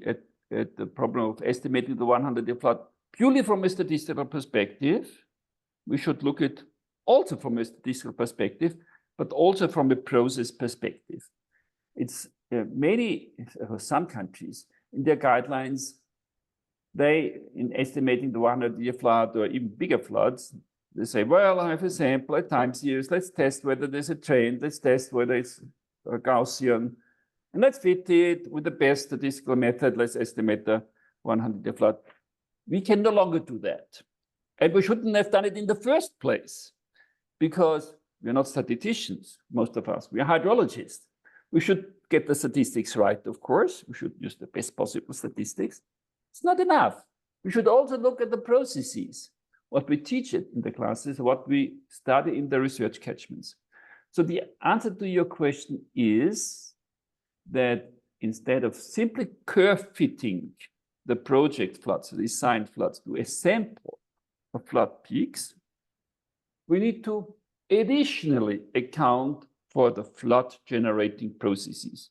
B: at the problem of estimating the 100-year flood purely from a statistical perspective, we should look at also from a statistical perspective, but also from a process perspective. It's some countries in their guidelines, they, in estimating the 100-year flood or even bigger floods, they say, well, I have a sample at time series. Let's test whether there's a trend. Let's test whether it's a Gaussian. And let's fit it with the best statistical method. Let's estimate the 100-year flood. We can no longer do that. And we shouldn't have done it in the first place because we're not statisticians, most of us. We are hydrologists. We should get the statistics right, of course. We should use the best possible statistics. It's not enough. We should also look at the processes, what we teach it in the classes, what we study in the research catchments. So the answer to your question is that instead of simply curve fitting the project floods, the assigned floods, to a sample of flood peaks, we need to additionally account for the flood generating processes.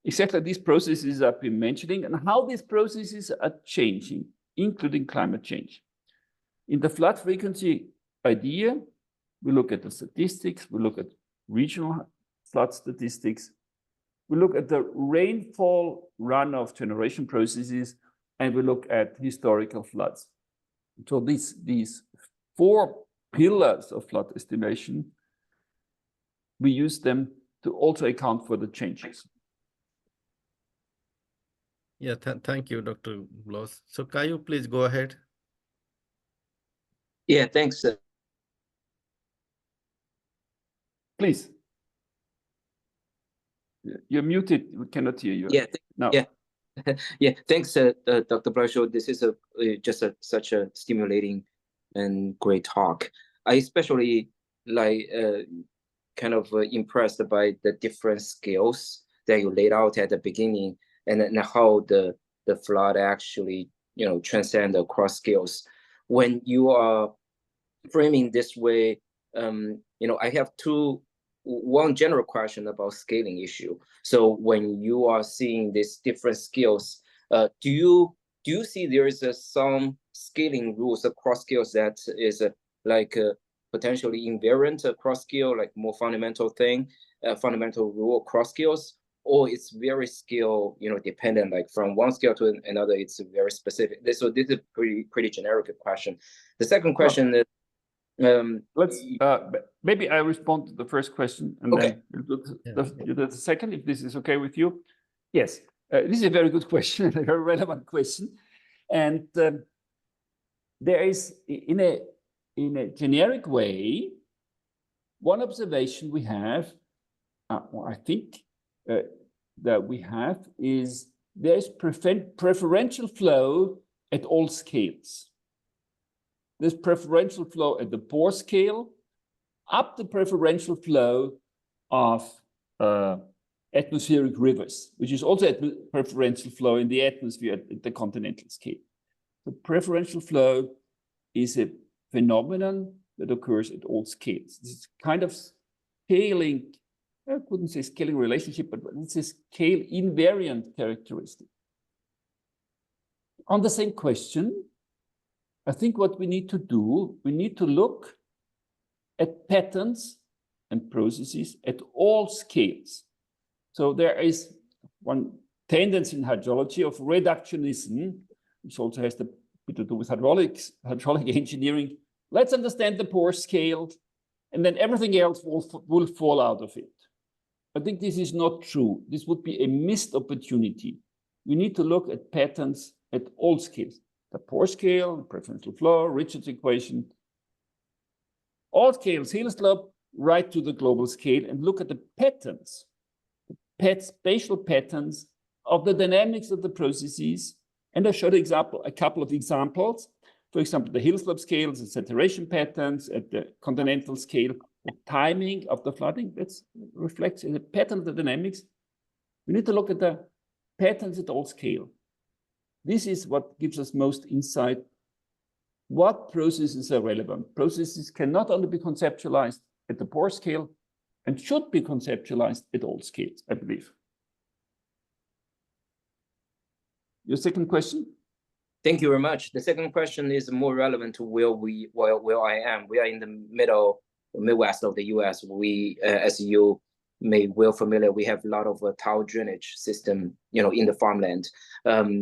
B: Exactly these processes I've been mentioning and how these processes are changing, including climate change. In the flood frequency idea, we look at the statistics, we look at regional flood statistics, we look at the rainfall runoff generation processes, and we look at historical floods. So these four pillars of flood estimation, we use them to also account for the changes.
A: Yeah, thank you, Dr. Blöschl. So Caio, please go ahead.
C: Yeah, thanks.
B: Please. You're muted. We cannot hear you.
C: Yeah.
B: No.
C: Yeah. Yeah. Thanks, Dr. Blöschl. This is such a stimulating and great talk. I especially kind of impressed by the different skills that you laid out at the beginning, and how the flood actually transcend across skills. When you are framing this way, I have one general question about scaling issue. So when you are seeing these different skills, do you see there is some scaling rules across skills that is potentially invariant across skill, like more fundamental rule across skills, or it's very skill dependent, like from one skill to another, it's very specific. So this is pretty generic question. The second question is,
B: let's maybe I respond to the first question and
C: okay.
B: Then you do the second, if this is okay with you. Yes, this is a very good question, a very relevant question, and there is in a generic way one observation we have, I think that we have, is there is preferential flow at all scales. There's preferential flow at the pore scale, up the preferential flow of atmospheric rivers, which is also preferential flow in the atmosphere at the continental scale. The preferential flow is a phenomenon that occurs at all scales. This is kind of scaling, I couldn't say scaling relationship, but it's a scale invariant characteristic. On the same question, I think what we need to do, we need to look at patterns and processes at all scales. So there is one tendency in hydrology of reductionism, which also has a bit to do with hydraulic engineering. Let's understand the pore scale, and then everything else will fall out of it. I think this is not true. This would be a missed opportunity. We need to look at patterns at all scales. The pore scale, preferential flow, Richards equation, all scales, hill slope, right to the global scale, and look at the patterns, spatial patterns of the dynamics of the processes. And I showed a couple of examples. For example, the hill slope scales and saturation patterns at the continental scale, the timing of the flooding, that reflects in the pattern of the dynamics. We need to look at the patterns at all scale. This is what gives us most insight. What processes are relevant? Processes can not only be conceptualized at the pore scale and should be conceptualized at all scales, I believe. Your second question?
C: Thank you very much. The second question is more relevant to where I am. We are in the middle Midwest of the U.S., we, as you may well familiar, we have a lot of tile drainage system, in the farmland. How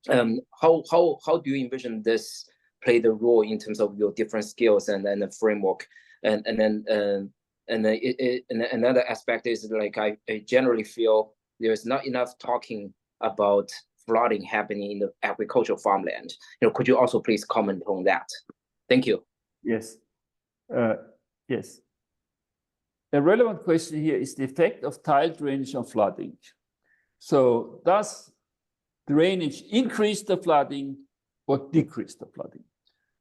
C: do you envision this play the role in terms of your different skills and the framework? And then another aspect is like I generally feel there's not enough talking about flooding happening in the agricultural farmland. Could you also please comment on that? Thank you.
B: Yes. Yes. A relevant question here is the effect of tile drainage on flooding. So does drainage increase the flooding or decrease the flooding?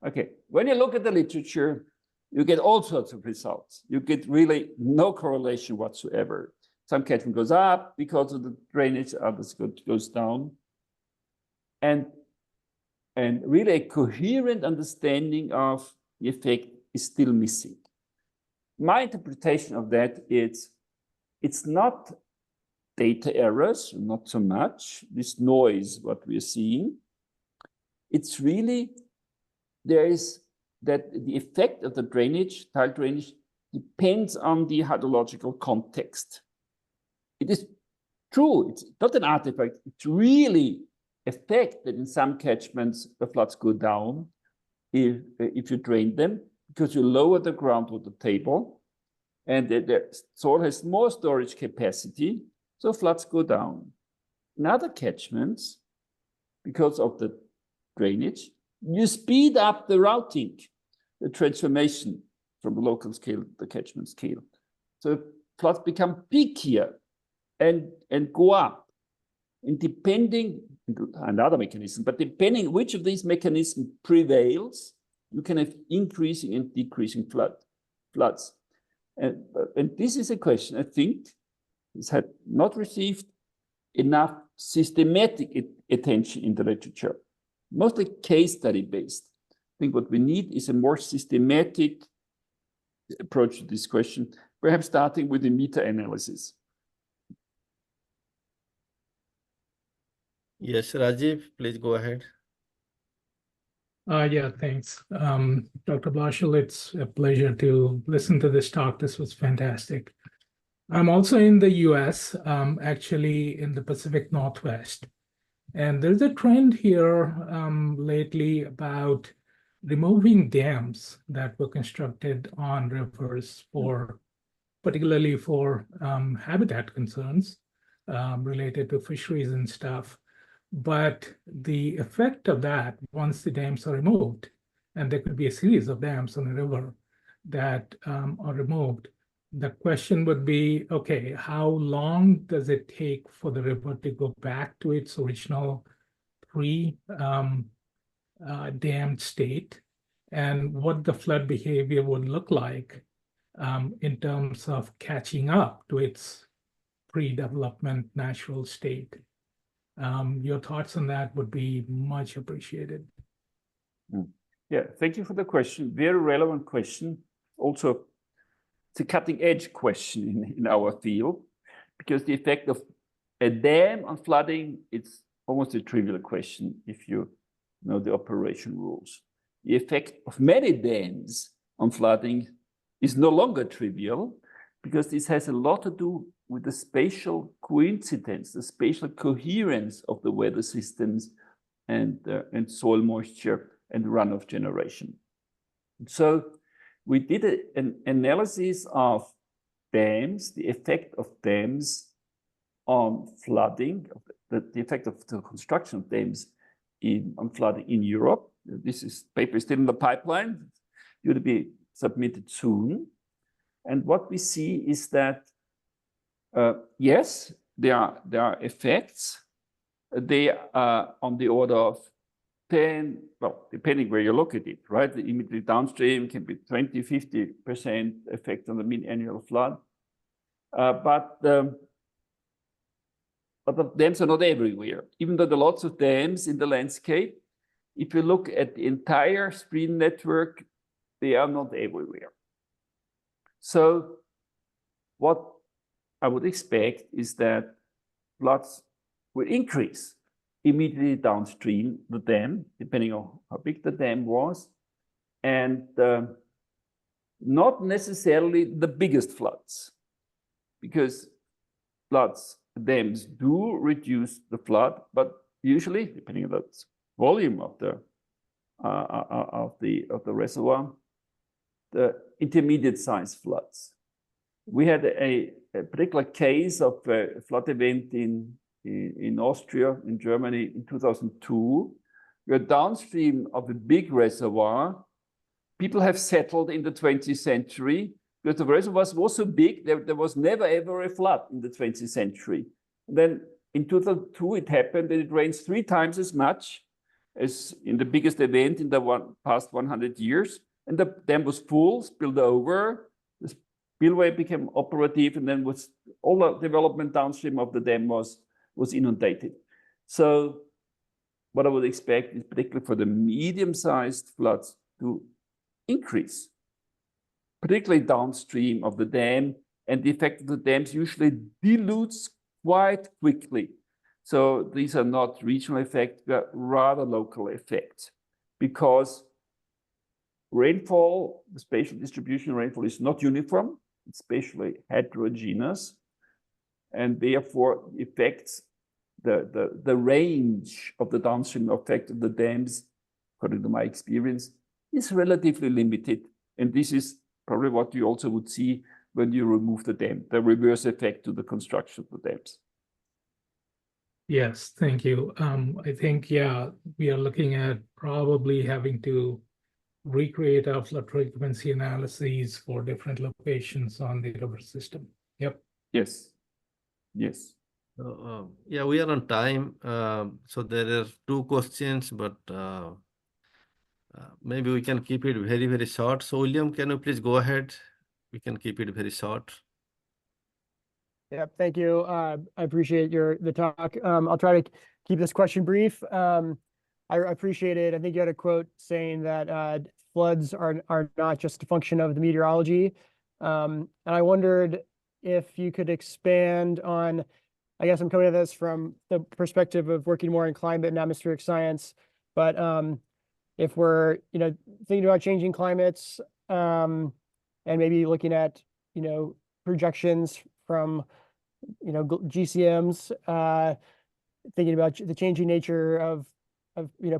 B: Okay, when you look at the literature, you get all sorts of results. You get really no correlation whatsoever. Some catchment goes up because of the drainage, others goes down. And really a coherent understanding of the effect is still missing. My interpretation of that is it's not data errors, not so much, this noise, what we're seeing. It's really, there is that the effect of the drainage, tile drainage, depends on the hydrological context. It is true, it's not an artifact, it's really a fact that in some catchments the floods go down if you drain them, because you lower the groundwater table and the soil has more storage capacity, so floods go down. In other catchments, because of the drainage, you speed up the routing, the transformation from the local scale to the catchment scale. So floods become peakier and go up. And depending, another mechanism, but depending which of these mechanisms prevails, you can have increasing and decreasing floods. And this is a question, I think, this had not received enough systematic attention in the literature, mostly case study based. I think what we need is a more systematic approach to this question, perhaps starting with the meta-analysis.
A: Yes, Rajiv, please go ahead.
D: Yeah, thanks. Dr. Blöschl, it's a pleasure to listen to this talk. This was fantastic. I'm also in the US, actually in the Pacific Northwest. And there's a trend here lately about removing dams that were constructed on rivers particularly for habitat concerns related to fisheries and stuff. But the effect of that, once the dams are removed, and there could be a series of dams on a river that are removed, the question would be, okay, how long does it take for the river to go back to its original pre-dammed state, and what the flood behavior would look like in terms of catching up to its pre-development natural state. Your thoughts on that would be much appreciated.
B: Yeah, thank you for the question. Very relevant question. Also, it's a cutting edge question in our field, because the effect of a dam on flooding, it's almost a trivial question if you know the operation rules. The effect of many dams on flooding is no longer trivial, because this has a lot to do with the spatial coincidence, the spatial coherence of the weather systems and soil moisture and runoff generation. So we did an analysis of dams, the effect of dams on flooding, the effect of the construction of dams on flooding in Europe. This paper is still in the pipeline, due to be submitted soon. And what we see is that yes, there are effects. They are on the order of 10, well, depending where you look at it, right? The immediately downstream can be 20, 50% effect on the mean annual flood. But the dams are not everywhere. Even though there are lots of dams in the landscape, if you look at the entire stream network, they are not everywhere. So what I would expect is that floods will increase immediately downstream the dam, depending on how big the dam was. And not necessarily the biggest floods, because dams do reduce the flood, but usually, depending on the volume of the reservoir, the intermediate size floods. We had a particular case of a flood event in Austria, in Germany in 2002, where downstream of a big reservoir, people have settled in the 20th century because the reservoir was so big, there was never ever a flood in the 20th century. And then in 2002, it happened that it rains 3 times as much as in the biggest event in the past 100 years. And the dam was full, spilled over, the spillway became operative, and then all the development downstream of the dam was inundated. So what I would expect is particularly for the medium-sized floods to increase, particularly downstream of the dam, and the effect of the dams usually dilutes quite quickly. So these are not regional effects, but rather local effects, because rainfall, the spatial distribution of rainfall is not uniform, it's spatially heterogeneous, and therefore affects the range of the downstream effect of the dams, according to my experience, is relatively limited. And this is probably what you also would see when you remove the dam, the reverse effect to the construction of the dams.
D: Yes, thank you. I think, yeah, we are looking at probably having to recreate our flood frequency analyses for different locations on the river system. Yep.
B: Yes. Yes.
A: Yeah, we are on time. So there are 2 questions, but maybe we can keep it very, very short. So William, can you please go ahead? We can keep it very short.
E: Yeah, thank you. I appreciate the talk. I'll try to keep this question brief. I appreciate it. I think you had a quote saying that floods are not just a function of the meteorology. And I wondered if you could expand on, I guess I'm coming at this from the perspective of working more in climate and atmospheric science, but if we're thinking about changing climates and maybe looking at projections from GCMs, thinking about the changing nature of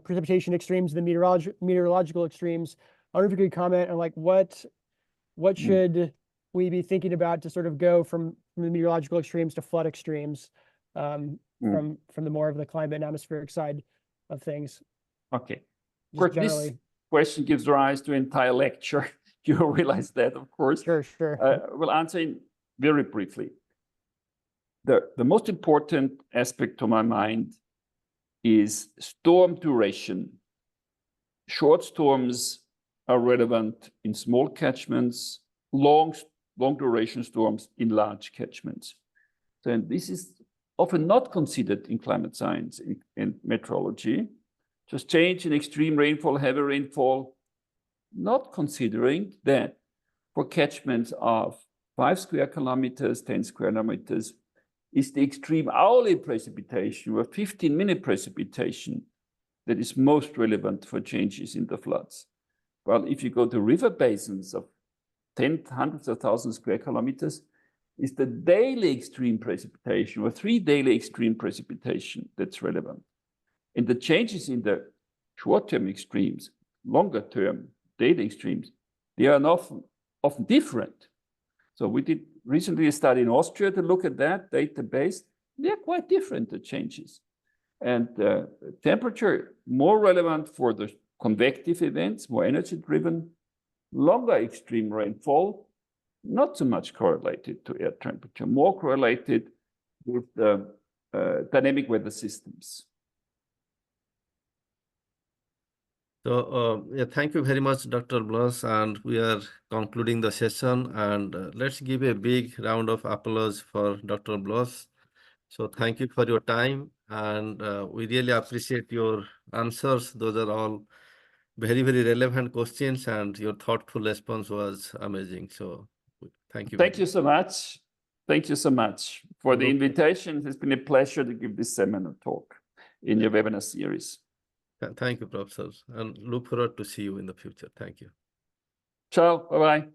E: precipitation extremes, the meteorological extremes. I wonder if you could comment on what should we be thinking about to sort of go from the meteorological extremes to flood extremes, from the more of the climate and atmospheric side of things.
B: Okay. Of course, this question gives rise to an entire lecture. You realize that, of course.
E: Sure.
B: We'll answer in very briefly. The most important aspect to my mind is storm duration. Short storms are relevant in small catchments, long duration storms in large catchments. So this is often not considered in climate science and meteorology. Just change in extreme rainfall, heavy rainfall, not considering that for catchments of 5 square kilometers, 10 square kilometers, is the extreme hourly precipitation or 15-minute precipitation that is most relevant for changes in the floods. Well, if you go to river basins of hundreds of thousands of square kilometers, is the daily extreme precipitation or 3 daily extreme precipitation that's relevant. And the changes in the short-term extremes, longer-term daily extremes, they are often different. So we did recently a study in Austria to look at that database. They're quite different, the changes. And temperature, more relevant for the convective events, more energy-driven, longer extreme rainfall, not so much correlated to air temperature, more correlated with the dynamic weather systems.
A: So yeah, thank you very much, Dr. Blöschl, and we are concluding the session. And let's give a big round of applause for Dr. Blöschl. So thank you for your time, and we really appreciate your answers. Those are all very, very relevant questions, and your thoughtful response was amazing. So thank you.
B: Thank you so much. Thank you so much for the invitation. It's been a pleasure to give this seminar talk in your webinar series.
A: Thank you, Professor, and look forward to see you in the future. Thank you.
B: Ciao. Bye-bye.